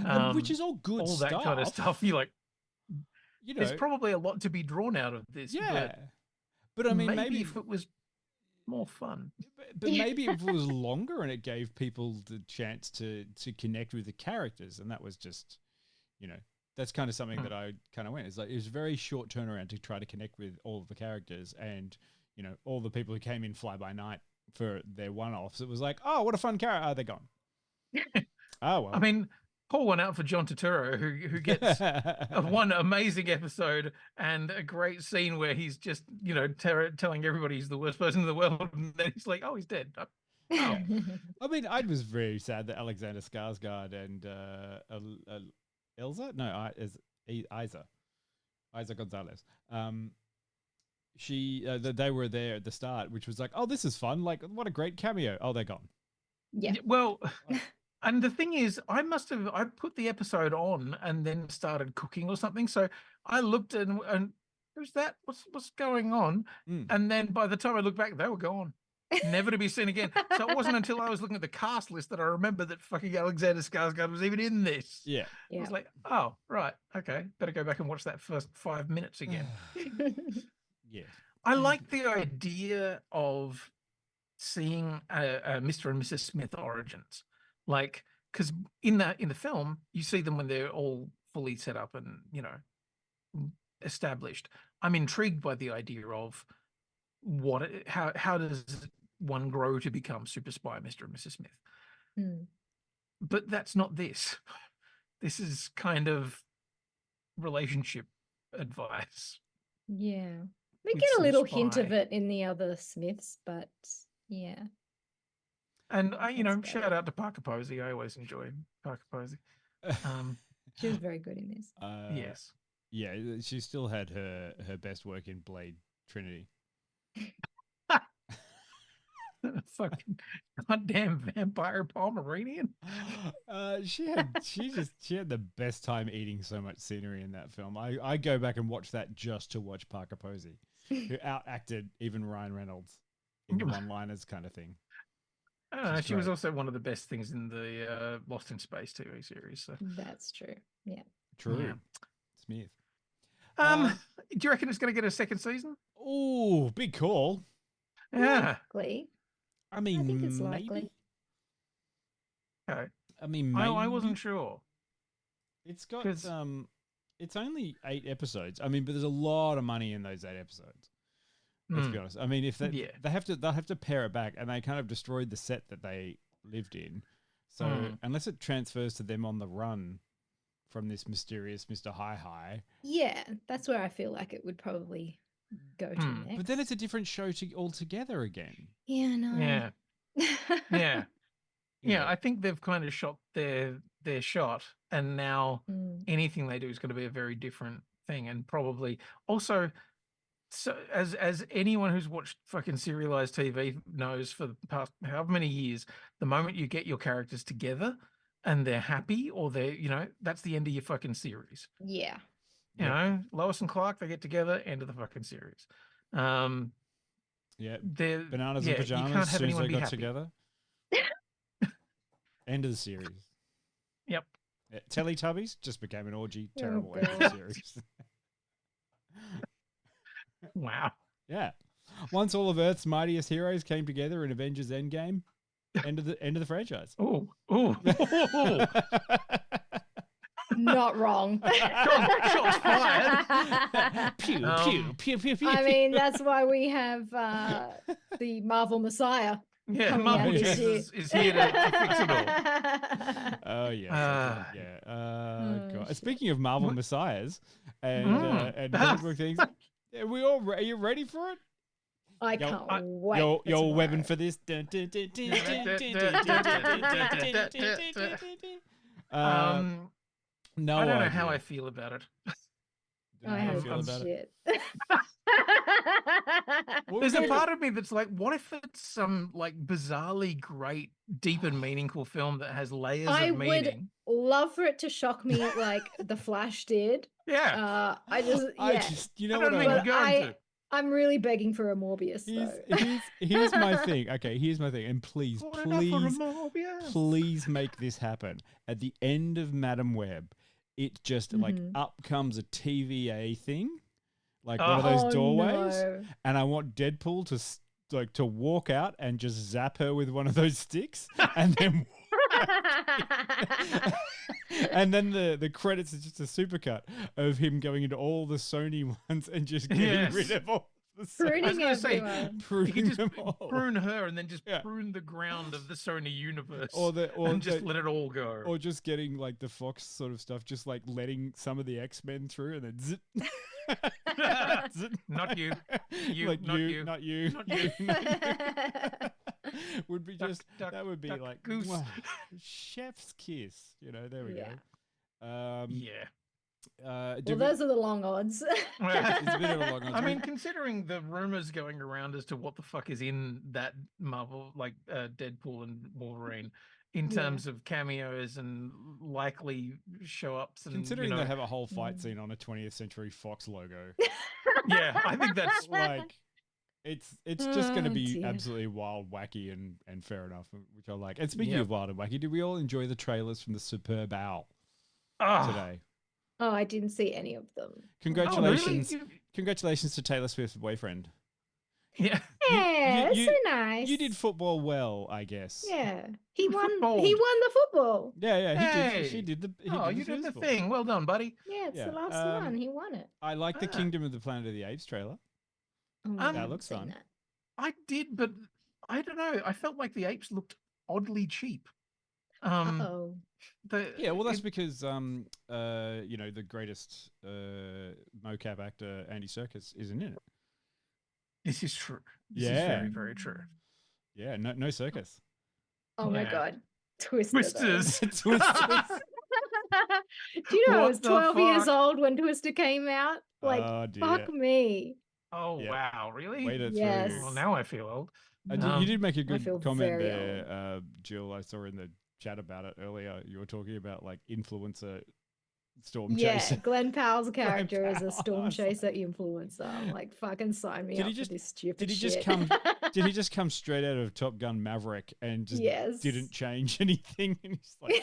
and which is all good all stuff. that kind of stuff. You're like, you know, there's probably a lot to be drawn out of this. But I mean, maybe if it was more fun. But maybe if it was longer and it gave people the chance to connect with the characters, and that was just, you know, that's kind of something that I kind of went. It's like, it was a very short turnaround to try to connect with all of the characters and, you know, all the people who came in fly by night for their one-offs. It was like, oh, what a fun character. Oh, they're gone. Oh, well. I mean, pour one out for John Turturro, who gets one amazing episode and a great scene where he's just, telling everybody he's the worst person in the world, and then he's like, oh, he's dead. Oh. I mean, I was very sad that Alexander Skarsgård and Elsa? No, Isa Gonzalez. They were there at the start, which was like, oh, this is fun. Like, what a great cameo. Oh, they're gone. Yeah. Well, and the thing is, I put the episode on and then started cooking or something. So I looked and who's that? What's going on? And then by the time I looked back, they were gone. Never to be seen again. So it wasn't until I was looking at the cast list that I remembered that fucking Alexander Skarsgård was even in this. Yeah. I was like, oh, right. Okay. Better go back and watch that first 5 minutes again. Yeah. I like the idea of seeing a Mr. and Mrs. Smith origins. Like, because in the film, you see them when they're all fully set up and, established. I'm intrigued by the idea of how does one grow to become super spy Mr. and Mrs. Smith. But that's not this. This is kind of relationship advice. Yeah. We with get a some little hint spy. of it in the other Smiths, but yeah. And That's shout out to Parker Posey. I always enjoy Parker Posey. She was very good in this. Yes. Yeah, she still had her best work in Blade Trinity. Fucking goddamn vampire Pomeranian. She had the best time eating so much scenery in that film. I go back and watch that just to watch Parker Posey, who outacted even Ryan Reynolds in the one-liners kind of thing. She was also one of the best things in the Lost in Space TV series. So. That's true. Yeah. True. Yeah. Smith. Do you reckon it's going to get a second season? Oh, big call. Yeah. Likely. I mean, I think it's maybe. likely. Okay. I mean, I maybe. wasn't sure. It's got it's only 8 episodes. I mean, but there's a lot of money in those 8 episodes. Let's be honest. I mean, if they'll have to pare it back, and they kind of destroyed the set that they lived in. So unless it transfers to them on the run from this mysterious Mr. Hi-Hi. Yeah, that's where I feel like it would probably go to next. But then it's a different show altogether again. Yeah, no. Yeah. Yeah, I think they've kind of shot their shot, and now anything they do is going to be a very different thing, and probably also. So, as anyone who's watched fucking serialized TV knows, for the past however many years, the moment you get your characters together and they're happy, or they're, that's the end of your fucking series. Yeah. You know, Lois and Clark, they get together, end of the fucking series. Yeah. They're Bananas yeah, and pajamas. You can't As have soon as anyone they be got happy. together. End of the series. Yep. Yeah, Teletubbies just became an orgy. Oh, Terrible end of the God. series. Wow. Yeah. Once all of Earth's mightiest heroes came together in Avengers Endgame, end of the franchise. Oh. Not wrong. Shots fired. Pew, pew, pew, pew, I pew. mean, that's why we have the Marvel Messiah. Yeah, coming Marvel out this Jesus year. is here to fix it all. Oh yeah, yeah. God. shit. Speaking of Marvel Messiahs and comic book things, are you ready for it? I can't wait. Your for weapon tomorrow. for this. No I don't know idea. how I feel about it. Don't know I how you have feel some about it. shit. There's a part of me that's like, what if it's some like bizarrely great, deep and meaningful film that has layers I of would meaning? love for it to shock me like The Flash did. Yeah. You know I don't what? think I- we're going to. I'm really begging for a Morbius though. Here's my thing. Okay, here's my thing. And please, Put it up for a please, Morbius. please make this happen. At the end of Madam Web, it just like up comes a TVA thing, like one of those doorways, No. and I want Deadpool to walk out and just zap her with one of those sticks, and then and then the credits is just a supercut of him going into all the Sony ones and just getting rid of all Pruning gonna say, everyone. He can just them all. prune her and then just Yeah. prune the ground of the Sony universe, Or and just let it all go. or just getting like the Fox sort of stuff, just like letting some of the X-Men through and then zip. Zip. Not you. Like not you. not you, Not you. would be Duck, just duck, that would be duck, like goose. mwah, chef's kiss. There we Yeah. go. Yeah. Do Well, those are the long odds. it's a bit of a long I mean, considering the rumors going around as to what the fuck is in that Marvel, like Deadpool and Wolverine, in Yeah. terms of cameos and likely show ups, and considering you know, they have a whole fight scene on a 20th Century Fox logo, yeah, I think that's like it's just going to Oh, be dear. absolutely wild, wacky, and fair enough, which I like. And speaking Yep. of wild and wacky, did we all enjoy the trailers from the Superb Owl Ah, today? Oh, I didn't see any of them. Congratulations, Oh, really? congratulations to Taylor Swift's boyfriend. Yeah. Yeah, that's you- so nice. You did football well, I guess. Yeah, he won. Football. He won the football. Yeah, he did. Hey. She did the. He Oh, did you the did the physical. thing. Well done, buddy. Yeah, it's Yeah, the last one. He won it. I like the Ah. Kingdom of the Planet of the Apes trailer. Oh, That I haven't looks seen fun. that. I did, but I don't know. I felt like the apes looked oddly cheap. Oh, Yeah, well, that's because the greatest mocap actor Andy Serkis isn't in it. This is true. This is Yeah. very, very true. Yeah, no circus. oh my Yeah. God, Twister. though. Twisters. Twisters. Do you know I What was the 12 years fuck? old when Twister came out? Like, Oh, dear. fuck me. Oh, Yeah. wow. Really? Wait it Yes. through. Well, now I feel old. You did make a I feel good comment very there, Jill. I saw in the chat about it earlier. You were talking about like influencer storm Yeah, chaser. Glenn Powell's character is a storm Powell. chaser influencer. I'm like, fucking sign me Did up he for just- this stupid Did he shit. just come? Did he just come straight out of Top Gun Maverick and just Yes. didn't change anything? And he's like,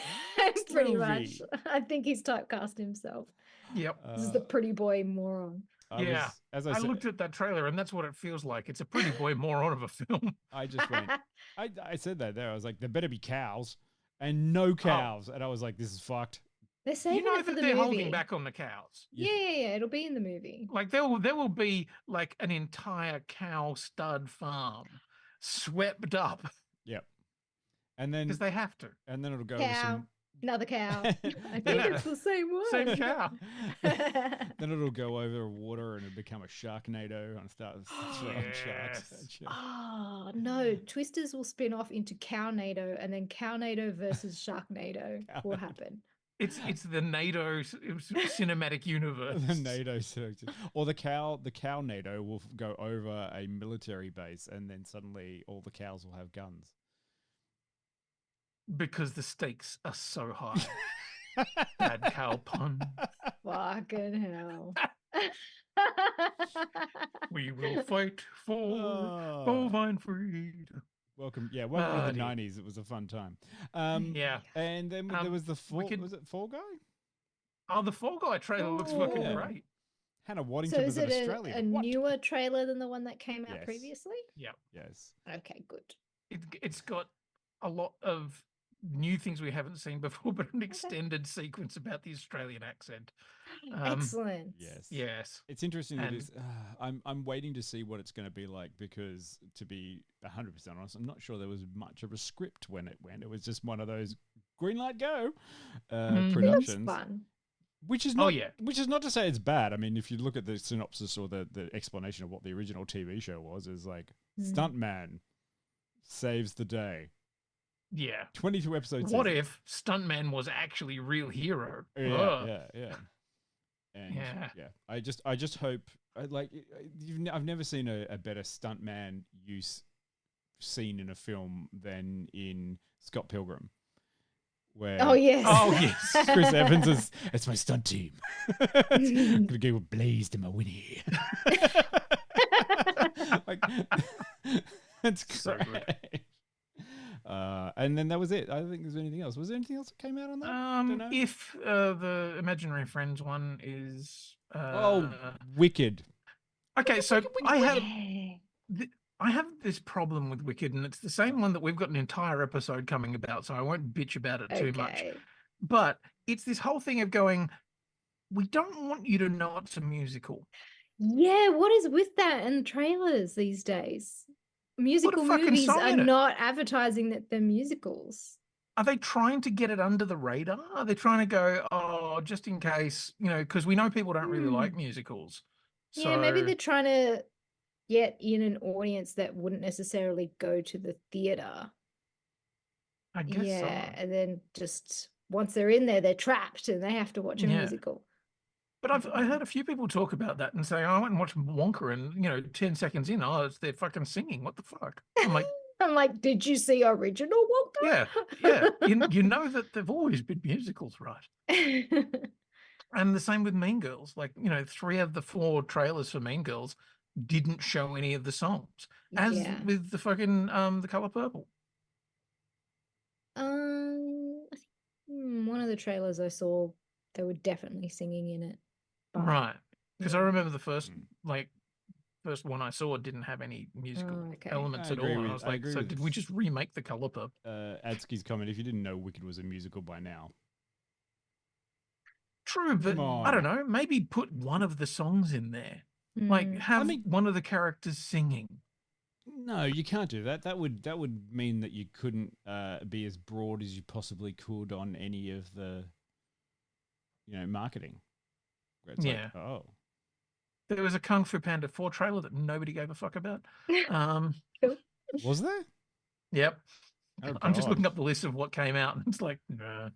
Pretty movie. much. I think he's typecast himself. Yep. This is the pretty boy moron. Yeah. As I I said, looked at that trailer, and that's what it feels like. It's a pretty boy moron of a film. I just went. I said that there. I was like, there better be cows, and no Oh. cows. And I was like, this is fucked. They're saving You know it for that the they're movie. holding back on the cows. Yeah. It'll be in the movie. Like there will be like an entire cow stud farm swept up Yep. And then because they have to. and then it'll go with Cow. some. Another cow. I think it's the same one. Same cow. Then it'll go over water and it'll become a sharknado and start throwing sharks. Yes. at you. Oh no, Twisters will spin off into Cownado, and then Cownado versus Sharknado will happen. It's the NATO cinematic universe. The NATO selected, or the cow NATO will go over a military base, and then suddenly all the cows will have guns. Because the stakes are so high. Bad cow pun. Fucking hell. We will fight for Oh. bovine freedom. Welcome to the dear. 90s. It was a fun time. Yeah. And then there was the Fall. could- Was it Fall Guy? Oh, the Fall Guy trailer looks fucking Yeah. great. Hannah So Waddington is was in it Australia. a What? newer trailer than the one that came out Yes. previously? Yes. Okay, good. It's got a lot of new things we haven't seen before, but an extended sequence about the Australian accent. Excellent. Yes. Yes. It's interesting that And- it's, I'm waiting to see what it's going to be like, because to be 100% honest, I'm not sure there was much of a script when it went. It was just one of those green light go It looks productions. fun. Which is Oh, not, yeah. which is not to say it's bad. I mean, if you look at the synopsis or the explanation of what the original TV show was, is like stuntman saves the day. Yeah. 22 episodes. What if Stuntman was actually real hero? Yeah, Ugh. yeah. And Yeah. I just hope I've never seen a better stuntman use scene in a film than in Scott Pilgrim, where Oh yes. Oh, yes. Chris Evans is, it's my stunt team. I'm gonna go blazed in my winnie. Like, that's So good. great. And then that was it. I don't think there's anything else. Was there anything else that came out on that? Don't know. If the Imaginary Friends one is Wicked. okay, so I have Yeah. I have this problem with Wicked, and it's the same one that we've got an entire episode coming about, so I won't bitch about it too much. Okay. But it's this whole thing of going, we don't want you to know it's a musical. Yeah, what is with that and trailers these days? Musical fucking movies song are in it. not advertising that they're musicals. Are they trying to get it under the radar? Are they trying to go, oh, just in case, because we know people don't really like musicals. Yeah, maybe So they're trying to get in an audience that wouldn't necessarily go to the theater. I guess Yeah, so. and then just once they're in there, they're trapped and they have to watch a Yeah. musical. But I heard a few people talk about that and say, oh, I went and watched Wonka and, 10 seconds in, they're fucking singing. What the fuck? I'm like, did you see original Wonka? Yeah. You know that they've always been musicals, right? And the same with Mean Girls. 3 of the 4 trailers for Mean Girls didn't show any of the songs. As Yeah. with the fucking The Color Purple. I think one of the trailers I saw, they were definitely singing in it. but Right. Because I yeah. remember the first one I saw didn't have any musical Oh, okay. elements I at all. agree And with- I was I like, agree so with- did we just remake The Color Purple? Adski's comment, if you didn't know Wicked was a musical by now. True, but Come I don't on. know. Maybe put one of the songs in there. Like have one of the characters singing. No, you can't do that. That would mean that you couldn't be as broad as you possibly could on any of the, marketing. Where it's Yeah. like, oh, There was a Kung Fu Panda 4 trailer that nobody gave a fuck about. was there? Yep. Oh, I'm just God. looking up the list of what came out, and it's like, nah.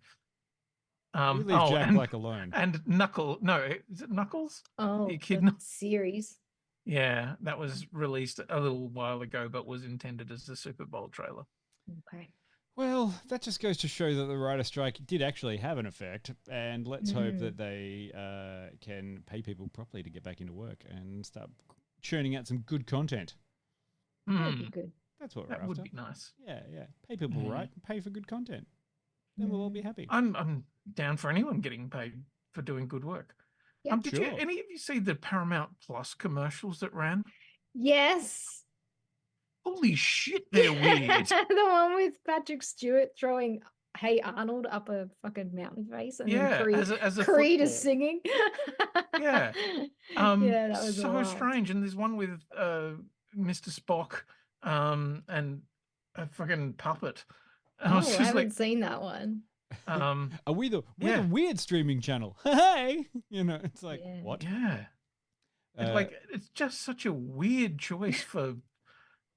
You leave Jack and, Black alone. And is it Knuckles? Oh, You kid? the series. Yeah, that was released a little while ago, but was intended as a Super Bowl trailer. Okay. Well, that just goes to show that the writer strike did actually have an effect, and let's hope that they can pay people properly to get back into work and start churning out some good content. That'd be good. That's what we're That after. would be nice. Yeah. Pay people right, pay for good content. Then we'll all be happy. I'm down for anyone getting paid for doing good work. Yeah, Did any of you see the Paramount Plus commercials that ran? Yes. Holy shit, they're weird. The one with Patrick Stewart throwing Hey Arnold up a fucking mountain face, and then Creed, as a Creed football. is singing. Yeah. Yeah, that was so wild. strange. And there's one with Mr. Spock and a fucking puppet. And Oh, I was I just haven't like, seen that one. Are we the yeah. weird streaming channel? Hey, it's like Yeah. what? yeah. And it's just such a weird choice for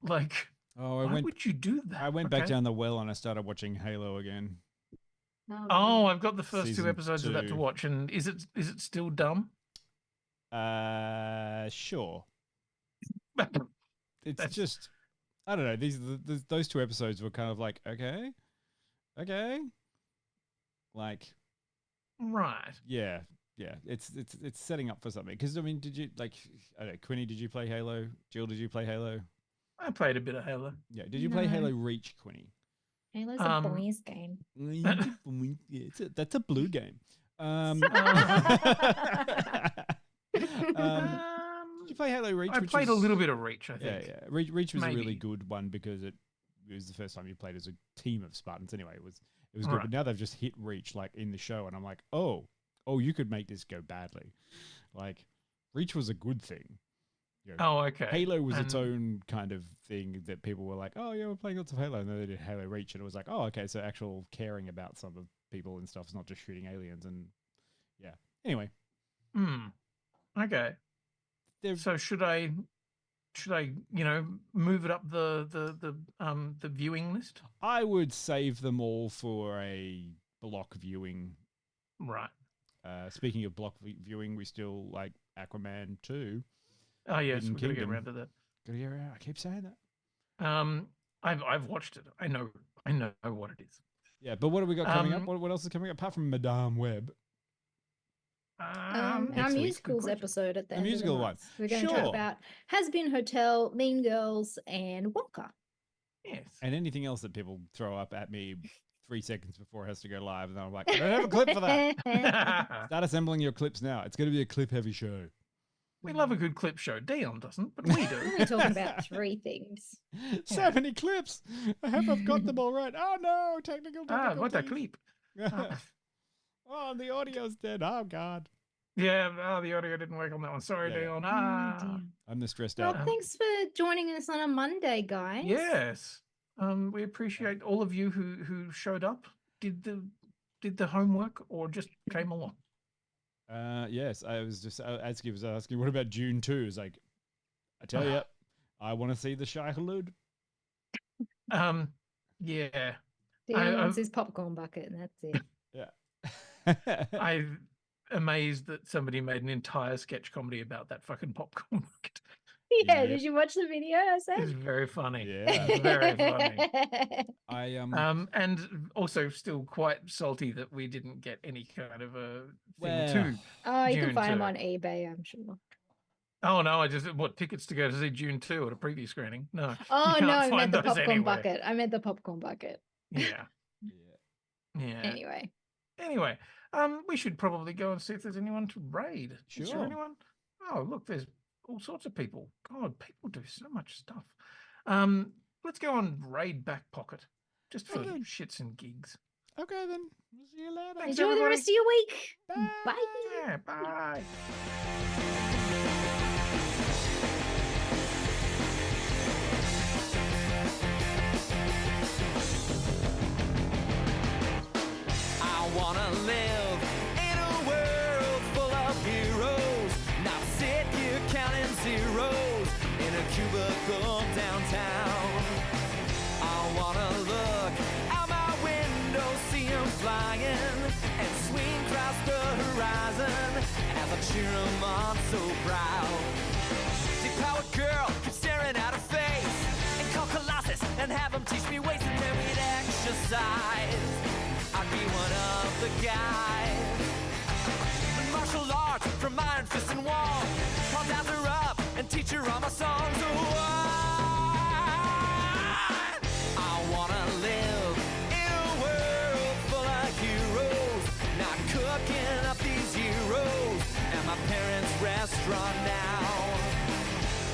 like, Oh, why would you do that? I went back down the well and I started watching Halo again. Oh, I've got the first Season 2 episodes of that to 2. watch. And is it still dumb? Sure. It's just, I don't know. Those 2 episodes were kind of like, okay, like, right. yeah. It's setting up for something. Because I mean, did you I don't know, Quinny? Did you play Halo? Jill, did you play Halo? I played a bit of Halo. Yeah. Did you play Halo Reach, Quinny? Halo's a boys game. Yeah, that's a blue game. Did you play Halo Reach? I played a little bit of Reach, I think. Yeah. Reach was a really Maybe. good one because it was the first time you played as a team of Spartans. Anyway, it was good. Right. But now they've just hit Reach like in the show, and I'm like, oh, you could make this go badly. Like, Reach was a good thing. Oh, okay. Halo was its own kind of thing that people were like, oh yeah, we're playing lots of Halo, and then they did Halo Reach, and it was like, oh, okay, so actual caring about some of people and stuff is not just shooting aliens, and yeah. Anyway. Okay. So should I move it up the viewing list? I would save them all for a block viewing. Right. Speaking of block viewing, we still like Aquaman 2. Oh yes, Hidden we're gonna get Kingdom. around to that. Gotta get around. I keep saying that. I've watched it. I know what it is. Yeah, but what have we got coming up? What else is coming up apart from Madame Web? Our next week. musicals episode at the end musical of the one. month. We're going to talk Sure. about Has Been Hotel, Mean Girls, and Wonka. Yes. And anything else that people throw up at me 3 seconds before it has to go live, and I'm like, I don't have a clip for that. Start assembling your clips now. It's going to be a clip-heavy show. We love a good clip show. Dion doesn't, but we We're do. only talking about 3 things. So many clips. I hope I've got them all right. Oh no, technical difficulties. What a clip. Oh, the audio's dead. Oh God. Yeah, the audio didn't work on that one. Sorry, Yeah. Dion. Oh, dear. I'm the stressed Well, out. thanks for joining us on a Monday, guys. Yes. We appreciate all of you who showed up, did the homework, or just came along. Yes, I was just Adsky was asking, what about June 2? It's like, I tell you, I want to see the Shai Hulud. Yeah. Dion wants his popcorn bucket, and that's it. Yeah. I'm amazed that somebody made an entire sketch comedy about that fucking popcorn bucket. Yeah, Yep. did you watch the video I It's said? very funny. Yeah. Very funny. I And also still quite salty that we didn't get any kind of a thing Well. too. Oh, you can June find them 2. on eBay, I'm sure. Oh no, I just what tickets to go to see June 2 at a preview screening? No. Oh, you no, can't I meant find the those popcorn anywhere. bucket. I meant the popcorn bucket. Yeah. Yeah. Anyway. Anyway, we should probably go and see if there's anyone to raid. Is there Sure. anyone? Oh, look, there's all sorts of people. God, people do so much stuff. Let's go on raid back pocket, just for Okay. shits and gigs. Okay, then. We'll see you later. Thanks, Enjoy the everybody. rest of your week. Bye. Bye. Yeah, bye. I wanna live in a world full of heroes, not sit here counting zeros in a cubicle downtown. I wanna look out my window, see 'em flying, and swing across the horizon as I cheer 'em on so proud. Big powered girl keeps staring at her face, and call Colossus and have 'em teach me ways, and then we'd exercise. I'd be one of the guys. Martial arts from Iron Fist and Wall. I'll dance her up and teach her all my songs. Oh, I wanna live in a world full of heroes, not cooking up these heroes at my parents' restaurant now.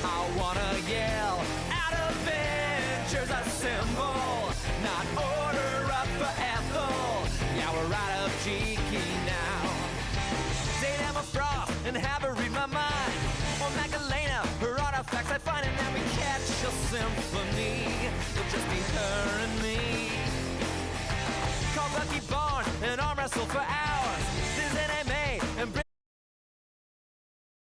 I wanna yell out Avengers Assemble, not order up for Ethel. Yeah, we're out of cheeky now. Date Emma Frost and have her read my mind. Or Magdalena, her artifacts I find, and then we catch a symphony. It'll just be her and me. Call Lucky Barn and arm wrestle for hours.